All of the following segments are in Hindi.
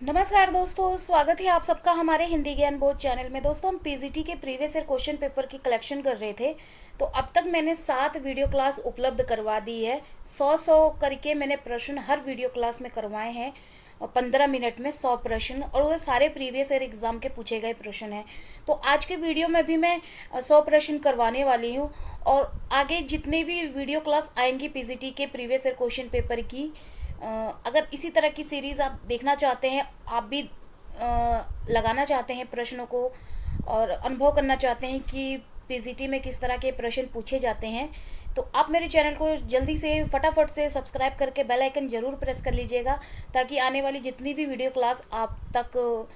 नमस्कार दोस्तों, स्वागत है आप सबका हमारे हिंदी ज्ञान बोध चैनल में। दोस्तों, हम पीजीटी के प्रीवियस ईयर क्वेश्चन पेपर की कलेक्शन कर रहे थे। तो अब तक मैंने 7 वीडियो क्लास उपलब्ध करवा दी है। 100 करके मैंने प्रश्न हर वीडियो क्लास में करवाए हैं और 15 मिनट में 100 प्रश्न, और वह सारे प्रीवियस ईयर एग्जाम के पूछे गए प्रश्न हैं। तो आज के वीडियो में भी मैं 100 प्रश्न करवाने वाली हूँ, और आगे जितने भी वीडियो क्लास आएंगी पीजीटी के प्रीवियस ईयर क्वेश्चन पेपर की, अगर इसी तरह की सीरीज़ आप देखना चाहते हैं, आप भी लगाना चाहते हैं प्रश्नों को और अनुभव करना चाहते हैं कि पीजीटी में किस तरह के प्रश्न पूछे जाते हैं, तो आप मेरे चैनल को जल्दी से फटाफट से सब्सक्राइब करके बेल आइकन ज़रूर प्रेस कर लीजिएगा, ताकि आने वाली जितनी भी वीडियो क्लास आप तक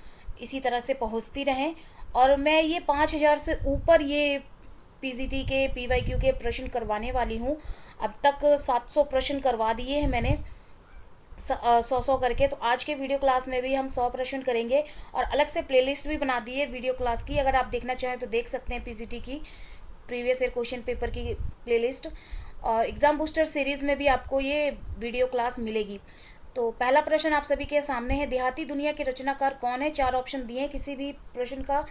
इसी तरह से पहुंचती रहें। और मैं ये 5000 से ऊपर ये पीजीटी के पीवाईक्यू के प्रश्न करवाने वाली हूँ। अब तक 700 प्रश्न करवा दिए हैं मैंने 100 करके। तो आज के वीडियो क्लास में भी हम 100 प्रश्न करेंगे, और अलग से प्लेलिस्ट भी बना दी है वीडियो क्लास की। अगर आप देखना चाहें तो देख सकते हैं पीजीटी की प्रीवियस ईयर क्वेश्चन पेपर की प्लेलिस्ट, और एग्ज़ाम बूस्टर सीरीज़ में भी आपको ये वीडियो क्लास मिलेगी। तो पहला प्रश्न आप सभी के सामने है, देहाती दुनिया के रचनाकार कौन है? 4 ऑप्शन दिए हैं, किसी भी प्रश्न का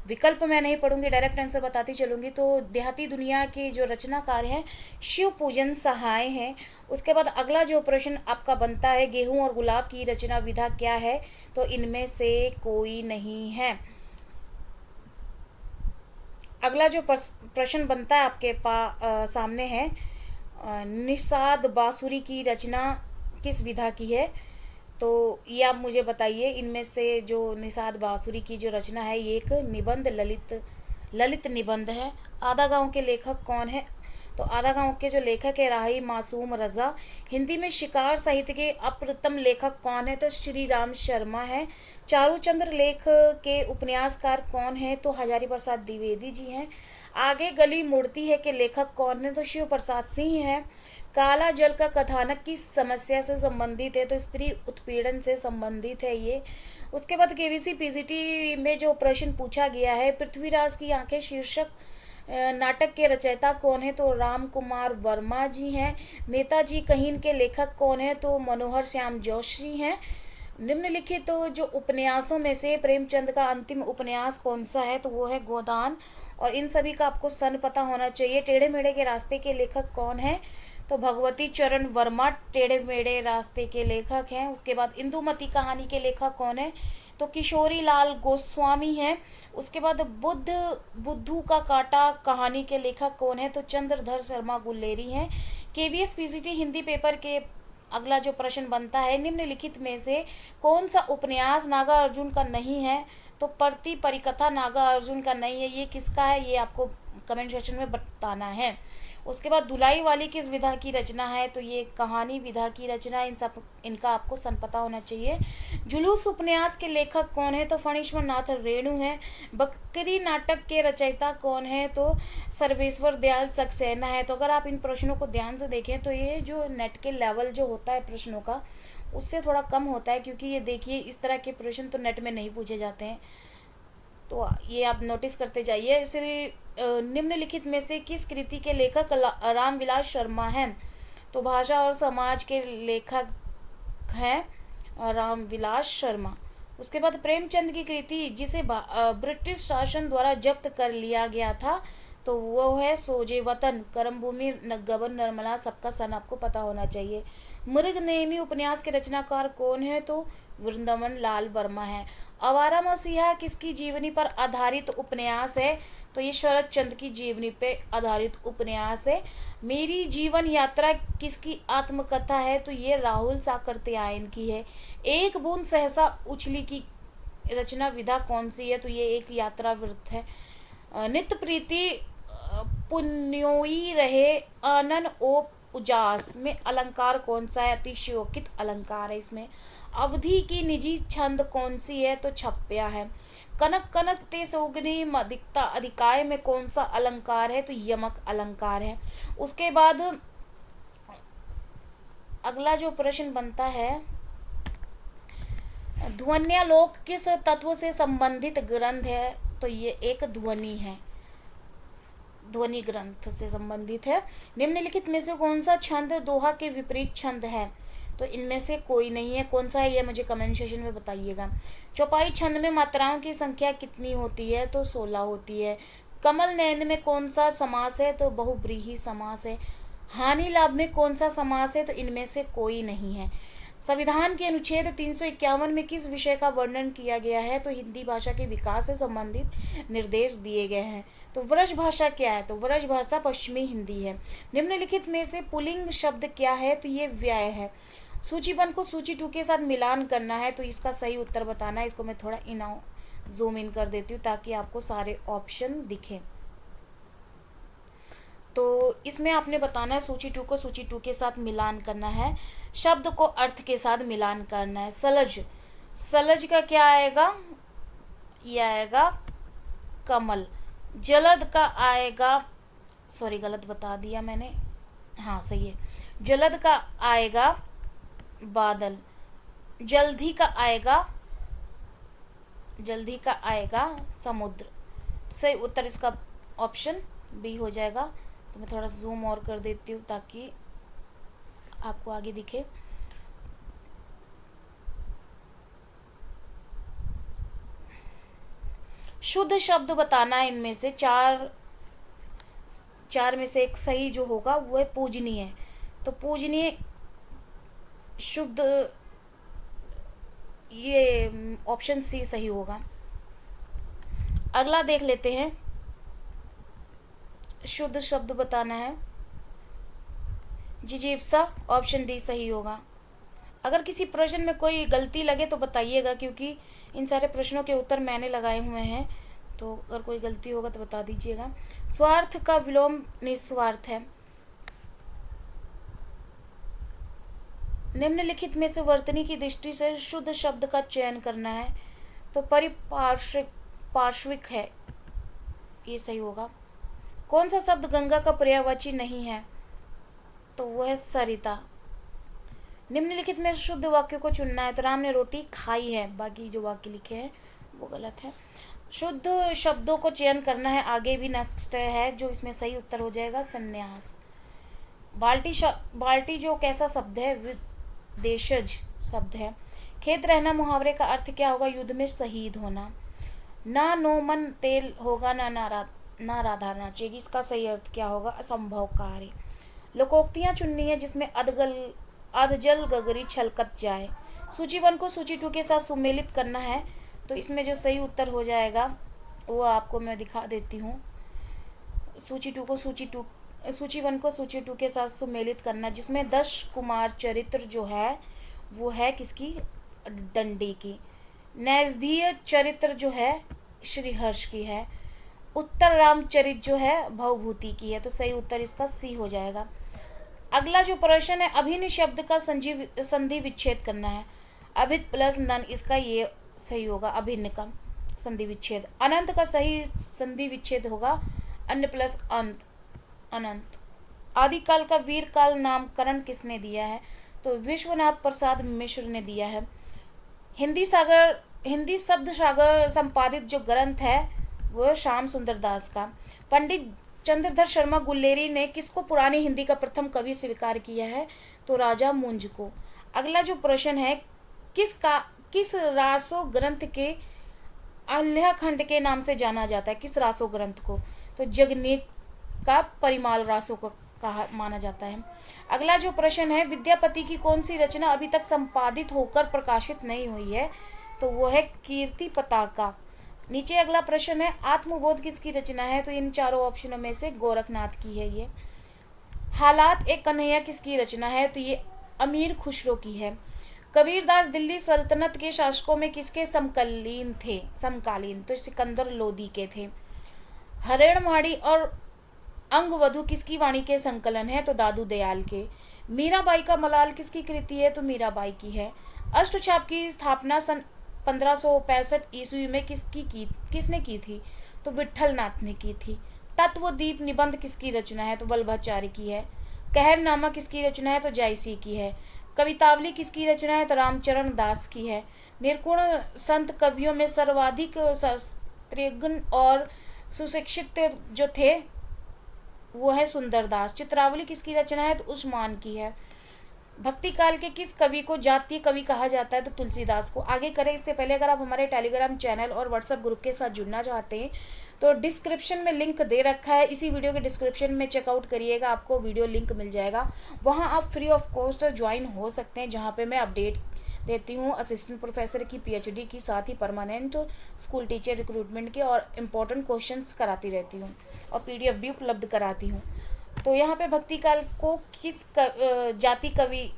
विकल्प मैं नहीं पढ़ूंगी, डायरेक्ट आंसर बताती चलूंगी। तो देहाती दुनिया के जो रचनाकार हैं शिव पूजन सहाय हैं। उसके बाद अगला जो प्रश्न आपका बनता है, गेहूं और गुलाब की रचना विधा क्या है? तो इनमें से कोई नहीं है। अगला जो प्रश्न बनता है आपके सामने है, निषाद बांसुरी की रचना किस विधा की है? तो ये आप मुझे बताइए, इनमें से जो निषाद बांसुरी की जो रचना है ये एक निबंध ललित निबंध है। आधा गांव के लेखक कौन है? तो आधा गांव के जो लेखक है राही मासूम रजा। हिंदी में शिकार साहित्य के अप्रथम लेखक कौन है? तो श्री राम शर्मा है। चारूचंद्र लेख के उपन्यासकार कौन है? तो हजारी प्रसाद द्विवेदी जी हैं। आगे गली मुड़ती है के लेखक कौन है? तो शिव प्रसाद सिंह है। काला जल का कथानक किस समस्या से संबंधित है? तो स्त्री उत्पीड़न से संबंधित है ये। उसके बाद केवीसी पीजीटी में जो प्रश्न पूछा गया है, पृथ्वीराज की आंखें शीर्षक नाटक के रचयिता कौन है? तो राम कुमार वर्मा जी हैं। नेताजी कहीन के लेखक कौन है? तो मनोहर श्याम जोशी हैं। निम्नलिखित तो जो उपन्यासों में से प्रेमचंद का अंतिम उपन्यास कौन सा है? तो वो है गोदान। और इन सभी का आपको सन पता होना चाहिए। टेढ़े मेढ़े के रास्ते के लेखक कौन है? तो भगवती चरण वर्मा टेढ़े मेढ़े रास्ते के लेखक हैं। उसके बाद इंदुमती कहानी के लेखक कौन है? तो किशोरी लाल गोस्वामी हैं। उसके बाद बुद्धू का कांटा कहानी के लेखक कौन है? तो चंद्रधर शर्मा गुल्लेरी हैं। केवीएस पीजीटी हिंदी पेपर के अगला जो प्रश्न बनता है, निम्नलिखित में से कौन सा उपन्यास नागार्जुन का नहीं है? तो प्रति परिकथा नागार्जुन का नहीं है। ये किसका है, ये आपको कमेंट सेक्शन में बताना है। उसके बाद धुलाई वाली किस विधा की रचना है? तो ये कहानी विधा की रचना। इनका आपको सन पता होना चाहिए। जुलूस उपन्यास के लेखक कौन है? तो फणीश्वर नाथ रेणु है। बकरी नाटक के रचयिता कौन है? तो सर्वेश्वर दयाल सक्सेना है। तो अगर आप इन प्रश्नों को ध्यान से देखें तो ये जो नेट के लेवल जो होता है प्रश्नों का, उससे थोड़ा कम होता है, क्योंकि ये देखिए इस तरह के प्रश्न तो नेट में नहीं पूछे जाते हैं। तो ये आप नोटिस करते जाइए। निम्नलिखित में से किस कृति के लेखक रामविलास शर्मा हैं? तो भाषा और समाज के लेखक हैं रामविलास शर्मा। उसके बाद प्रेमचंद की कृति जिसे ब्रिटिश शासन द्वारा जब्त कर लिया गया था, तो वो है सोजे वतन, कर्मभूमि, गबन नर्मला। सबका सन आपको पता होना चाहिए। मृगनयनी उपन्यास के रचनाकार कौन है? तो वृंदावन लाल वर्मा है। आवारा मसीहा किसकी जीवनी पर आधारित उपन्यास है? तो ये शरद चंद्र की जीवनी पे आधारित उपन्यास है। मेरी जीवन यात्रा किसकी आत्मकथा है? तो ये राहुल साकरत्यायन की है। एक बूंद सहसा उछली की रचना विधा कौन सी है? तो ये एक यात्रा वृत्त है। नित्य प्रीति पुण्योई रहे आनन ओ उजास में अलंकार कौन सा है? अतिशयोक्ति अलंकार है इसमें। अवधि की निजी छंद कौन सी है? तो छप्या है। कनक कनक ते सोगनी अधिकता अधिकाय में कौन सा अलंकार है? तो यमक अलंकार है। उसके बाद अगला जो प्रश्न बनता है, ध्वन्यालोक किस तत्व से संबंधित ग्रंथ है? तो ये एक ध्वनि है, ध्वनि ग्रंथ से संबंधित है। निम्नलिखित में से कौन सा छंद दोहा के विपरीत छंद है? तो इनमें से कोई नहीं है। कौन सा है ये मुझे कमेंट सेक्शन में बताइएगा। चौपाई छंद में मात्राओं की संख्या कितनी होती है? तो 16 होती है। कमल नयन में कौन सा समास है? तो बहुव्रीहि समास है। हानि लाभ में कौन सा समास है? तो इनमें से कोई नहीं है। संविधान के अनुच्छेद 351 में किस विषय का वर्णन किया गया है? तो हिंदी भाषा के विकास से संबंधित निर्देश दिए गए हैं। तो व्रज भाषा क्या है? तो व्रज भाषा पश्चिमी हिंदी है। निम्नलिखित में से पुल्लिंग शब्द क्या है? तो ये व्यय है। सूची 1 को सूची 2 के साथ मिलान करना है, तो इसका सही उत्तर बताना है। इसको मैं थोड़ा जूम इन कर देती हूँ ताकि आपको सारे ऑप्शन दिखें। तो इसमें आपने बताना है सूची 2 को सूची 2 के साथ मिलान करना है, शब्द को अर्थ के साथ मिलान करना है। सलज, सलज का क्या आएगा? ये आएगा कमल। जलद का आएगा, सॉरी गलत बता दिया मैंने, हाँ सही है। जलद का आएगा बादल। जल्दी का आएगा, जल्दी का आएगा समुद्र। सही उत्तर इसका ऑप्शन बी हो जाएगा। तो मैं थोड़ा जूम और कर देती हूँ ताकि आपको आगे दिखे। शुद्ध शब्द बताना है। इनमें से चार में से एक सही जो होगा वो है पूजनीय। तो पूजनीय शुद्ध, ये ऑप्शन सी सही होगा। अगला देख लेते हैं। शुद्ध शब्द बताना है जिजीविसा, ऑप्शन डी सही होगा। अगर किसी प्रश्न में कोई गलती लगे तो बताइएगा, क्योंकि इन सारे प्रश्नों के उत्तर मैंने लगाए हुए हैं, तो अगर कोई गलती होगा तो बता दीजिएगा। स्वार्थ का विलोम निस्वार्थ है। निम्नलिखित में से वर्तनी की दृष्टि से शुद्ध शब्द का चयन करना है। तो पार्श्विक है, ये सही होगा। कौन सा शब्द गंगा का पर्यायवाची नहीं है? तो वो है सरिता। निम्नलिखित में शुद्ध वाक्य को चुनना है। तो राम ने रोटी खाई है, बाकी जो वाक्य लिखे हैं वो गलत है। शुद्ध शब्दों को चयन करना है। आगे भी नेक्स्ट है जो इसमें सही उत्तर हो जाएगा संन्यास। बाल्टी जो कैसा शब्द है? विदेशज शब्द है। खेत रहना मुहावरे का अर्थ क्या होगा? युद्ध में शहीद होना। ना नो मन तेल होगा, ना राधा नाचेगी, इसका सही अर्थ क्या होगा? असंभव कार्य। लोकोक्तियां चुननी है जिसमें अधजल गगरी छलकत जाए। सूची 1 को सूची 2 के साथ सुमेलित करना है। तो इसमें जो सही उत्तर हो जाएगा वो आपको मैं दिखा देती हूँ। सूची 1 को सूची 2 के साथ सुमेलित करना, जिसमें 10 कुमार चरित्र जो है वो है किसकी? दंडी की। नैषधीय चरित्र जो है श्रीहर्ष की है। उत्तर रामचरित जो है भवभूति की है। तो सही उत्तर इसका सी हो जाएगा। अगला जो प्रश्न है, अभिन्न शब्द का संधि विच्छेद करना है। अभित प्लस नन, इसका ये सही होगा अभिन्न का संधि विच्छेद। अनंत का सही संधि विच्छेद होगा अन्य प्लस अंत, अनंत। आदिकाल का वीर काल नामकरण किसने दिया है? तो विश्वनाथ प्रसाद मिश्र ने दिया है। हिंदी शब्द सागर संपादित जो ग्रंथ है वो श्याम सुंदर दास का। पंडित चंद्रधर शर्मा गुल्लेरी ने किसको पुरानी हिंदी का प्रथम कवि स्वीकार किया है? तो राजा मुंज को। अगला जो प्रश्न है, किस रासो ग्रंथ के अल्लाखंड के नाम से जाना जाता है? किस रासो ग्रंथ को? तो जगनीक का परिमाल रासो को कहा माना जाता है। अगला जो प्रश्न है, विद्यापति की कौन सी रचना अभी तक संपादित होकर प्रकाशित नहीं हुई है? तो वो है कीर्ति पताका। नीचे अगला प्रश्न है, आत्मबोध किसकी रचना है? तो इन चारों ऑप्शनों में से गोरखनाथ की है ये। हालात एक कन्हैया किसकी रचना है? तो ये अमीर खुसरो की है। कबीरदास दिल्ली सल्तनत के शासकों में किसके समकालीन थे? तो सिकंदर लोदी के थे। हरिणमाड़ी और अंगवधु किसकी वाणी के संकलन है? तो दादू दयाल के। मीराबाई का मलाल किसकी कृति है? तो मीराबाई की है। अष्टछाप की स्थापना सन 1565 ईस्वी में किसने की थी? तो विट्ठल नाथ ने की थी। तत्वदीप निबंध किसकी रचना है? तो वल्लभाचार्य की है। कहरनामा किसकी रचना है? तो जायसी की है। कवितावली किसकी रचना है? तो रामचरण दास की है। निर्गुण संत कवियों में सर्वाधिक शास्त्रीय और सुशिक्षित जो थे वो है सुंदरदास। चित्रावली किसकी रचना है? तो उस्मान की है। भक्ति काल के किस कवि को जातीय कवि कहा जाता है? तो तुलसीदास को। आगे करें इससे पहले अगर आप हमारे टेलीग्राम चैनल और व्हाट्सएप ग्रुप के साथ जुड़ना चाहते हैं तो डिस्क्रिप्शन में लिंक दे रखा है, इसी वीडियो के डिस्क्रिप्शन में चेकआउट करिएगा, आपको वीडियो लिंक मिल जाएगा। वहाँ आप फ्री ऑफ कॉस्ट ज्वाइन हो सकते हैं, जहाँ पे मैं अपडेट देती हूँ असिस्टेंट प्रोफेसर की, पीएचडी की, साथ ही परमानेंट स्कूल टीचर रिक्रूटमेंट के और इम्पोर्टेंट क्वेश्चंस कराती रहती हूँ और पीडीएफ भी उपलब्ध कराती हूँ। तो यहाँ पे भक्ति काल को किस जाति कवि,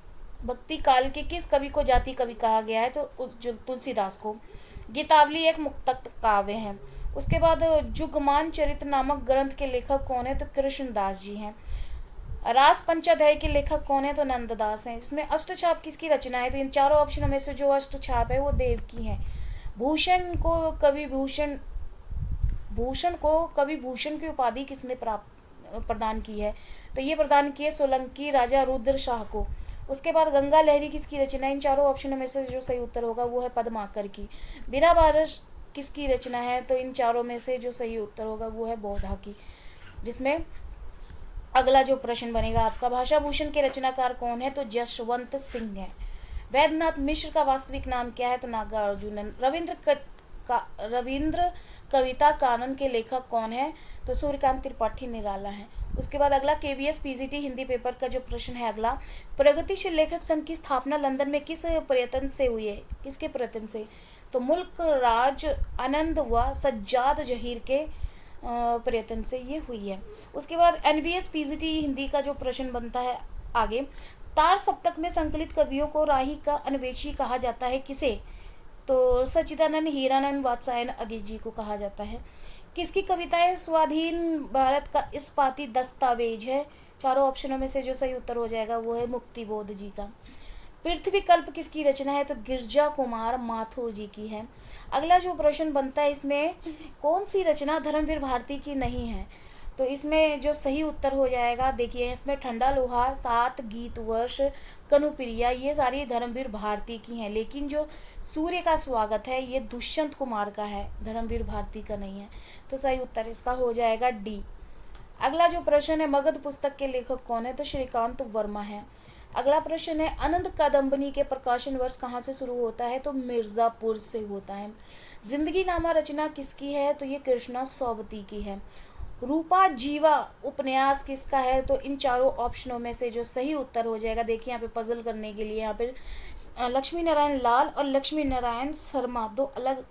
भक्ति काल के किस कवि को जाति कवि कहा गया है? तो तुलसीदास को। गीतावली एक मुक्तक काव्य है। उसके बाद जुगमान चरित्र नामक ग्रंथ के लेखक कौन है? तो कृष्णदास जी हैं। रास पंचाध्याय के लेखक कौन है? तो नंददास हैं। इसमें अष्टछाप किसकी रचना है? तो इन चारों ऑप्शनों में से जो अष्टछाप है वो देव की है। भूषण को कवि भूषण की उपाधि किसने प्रदान की है? तो ये प्रदान की है सोलंकी राजा रुद्र शाह को। उसके बाद गंगा लहरी किसकी रचना है? इन चारों ऑप्शनों में से जो सही उत्तर होगा वो है पद्माकर की। बीरा बारस किसकी रचना है? तो इन चारों में से जो सही उत्तर होगा वो है बौद्धा की। जिसमें अगला जो प्रश्न बनेगा आपका, भाषा भूषण के रचनाकार कौन है? तो जसवंत सिंह है। वैद्यनाथ मिश्र का वास्तविक नाम क्या है? तो नागार्जुनन। रविंद्र कविता कानन के लेखक कौन है? तो सूर्यकांत त्रिपाठी निराला है। उसके बाद अगला केवीएस पीजीटी हिंदी पेपर का जो प्रश्न है अगला, प्रगतिशील लेखक संघ की स्थापना लंदन में किस प्रयत्न से हुई है? किसके प्रयत्न से? तो मुल्क राज आनंद व सज्जाद जहीर के प्रयत्न से ये हुई है। उसके बाद एनवीएस पीजीटी हिंदी का जो प्रश्न बनता है आगे, तार सप्तक में संकलित कवियों को राही का अन्वेषी कहा जाता है, किसे? तो सच्चिदानंद, हीरानंद, वात्स्यायन अगेजी को कहा जाता है। किसकी कविताएं स्वाधीन भारत का इस्पाती दस्तावेज है? चारों ऑप्शनों में से जो सही उत्तर हो जाएगा वो है मुक्तिबोध जी का। पृथ्वी कल्प किसकी रचना है? तो गिरजा कुमार माथुर जी की है। अगला जो प्रश्न बनता है, इसमें कौन सी रचना धर्मवीर भारती की नहीं है? तो इसमें जो सही उत्तर हो जाएगा, देखिए इसमें ठंडा लोहा, सात गीत वर्ष, कनुप्रिया, ये सारी धर्मवीर भारती की हैं, लेकिन जो सूर्य का स्वागत है ये दुष्यंत कुमार का है, धर्मवीर भारती का नहीं है। तो सही उत्तर इसका हो जाएगा डी। अगला जो प्रश्न है, मगध पुस्तक के लेखक कौन है? तो श्रीकांत वर्मा है। अगला प्रश्न है, अनंत कादम्बनी के प्रकाशन वर्ष कहाँ से शुरू होता है? तो मिर्जापुर से होता है। जिंदगी नामा रचना किसकी है? तो ये कृष्णा सौबती की है। रूपा जीवा उपन्यास किसका है? तो इन चारों ऑप्शनों में से जो सही उत्तर हो जाएगा, देखिए यहाँ पे पजल करने के लिए यहाँ पे लक्ष्मी नारायण लाल और लक्ष्मी नारायण शर्मा दो अलग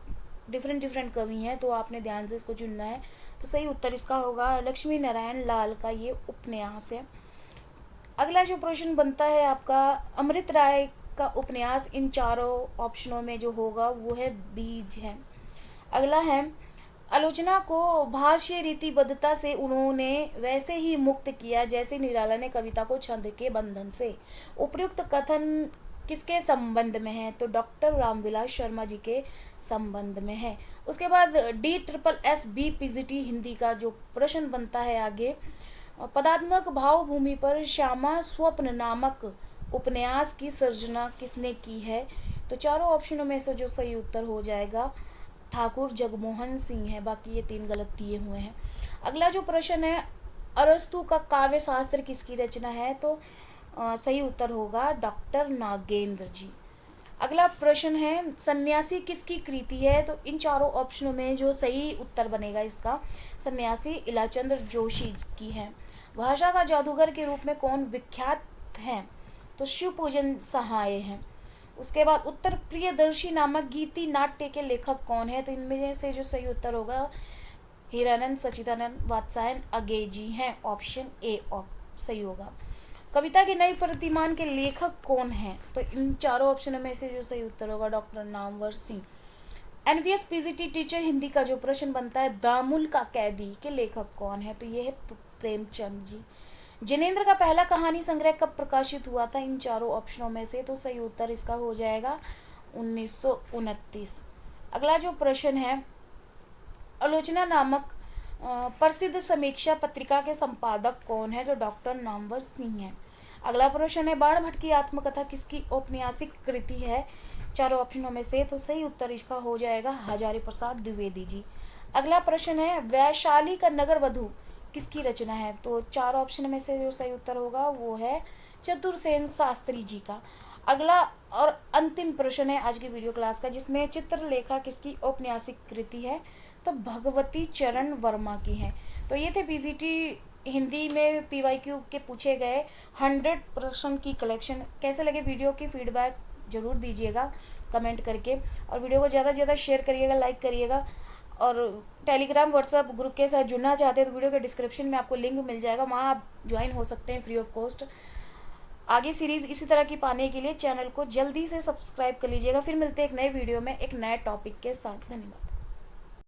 डिफरेंट कवि हैं, तो आपने ध्यान से इसको चुनना है। तो सही उत्तर इसका होगा लक्ष्मी नारायण लाल का ये उपन्यास है। अगला जो प्रश्न बनता है आपका, अमृत राय का उपन्यास इन चारों ऑप्शनों में जो होगा वो है बीज है। अगला है, आलोचना को भाष्य रीतिबद्धता से उन्होंने वैसे ही मुक्त किया जैसे निराला ने कविता को छंद के बंधन से। उपयुक्त कथन किसके संबंध में है? तो डॉक्टर रामविलास शर्मा जी के संबंध में है। उसके बाद DSSB पीजीटी हिंदी का जो प्रश्न बनता है आगे, पदात्मक भाव भूमि पर श्यामा स्वप्न नामक उपन्यास की सर्जना किसने की है? तो चारों ऑप्शनों में से जो सही उत्तर हो जाएगा ठाकुर जगमोहन सिंह है, बाकी ये 3 गलत दिए हुए हैं। अगला जो प्रश्न है, अरस्तु का काव्य शास्त्र किसकी रचना है? तो सही उत्तर होगा डॉक्टर नागेंद्र जी। अगला प्रश्न है, सन्यासी किसकी कृति है? तो इन चारों ऑप्शनों में जो सही उत्तर बनेगा इसका, सन्यासी इलाचंद्र जोशी की है। भाषा का जादूगर के रूप में कौन विख्यात है? तो शिवपूजन सहाय हैं। उसके बाद उत्तर प्रियदर्शी नामक गीति नाट्य के लेखक कौन है? तो इनमें से जो सही उत्तर होगा हीरानंद, सच्चिदानंद, वात्स्यायन अगेजी हैं, ऑप्शन ए सही होगा। कविता के नए प्रतिमान के लेखक कौन हैं? तो इन चारों ऑप्शनों में से जो सही उत्तर होगा doctor Namvar Singh. NVS PGT teacher Hindi का जो प्रश्न बनता है, दामुल का कैदी के लेखक कौन है? तो ये है प्रेमचंद जी। जिनेंद्र का पहला कहानी संग्रह कब प्रकाशित हुआ था? इन चारों ऑप्शनों में से तो सही उत्तर इसका हो जाएगा 1929। अगला जो प्रश्न है, आलोचना नामक प्रसिद्ध समीक्षा पत्रिका के संपादक कौन है? तो डॉक्टर नामवर सिंह है। अगला प्रश्न है, बाण भट्ट की आत्मकथा किसकी औपन्यासिक कृति है? चारों ऑप्शनों में से तो सही उत्तर इसका हो जाएगा हजारी प्रसाद द्विवेदी जी। अगला प्रश्न है, वैशाली का नगर वधु किसकी रचना है? तो चार ऑप्शन में से जो सही उत्तर होगा वो है चतुर्सेन शास्त्री जी का। अगला और अंतिम प्रश्न है आज की वीडियो क्लास का, जिसमें चित्रलेखा किसकी औपन्यासिक कृति है? तो भगवती चरण वर्मा की है। तो ये थे पीजीटी हिंदी में पीवाईक्यू के पूछे गए 100 प्रश्न की कलेक्शन। कैसे लगे वीडियो की फीडबैक जरूर दीजिएगा कमेंट करके, और वीडियो को ज़्यादा से ज़्यादा शेयर करिएगा, लाइक करिएगा। और टेलीग्राम व्हाट्सएप ग्रुप के साथ जुड़ना चाहते हैं तो वीडियो के डिस्क्रिप्शन में आपको लिंक मिल जाएगा, वहाँ आप ज्वाइन हो सकते हैं फ्री ऑफ कॉस्ट। आगे सीरीज़ इसी तरह की पाने के लिए चैनल को जल्दी से सब्सक्राइब कर लीजिएगा। फिर मिलते हैं एक नए वीडियो में एक नए टॉपिक के साथ। धन्यवाद।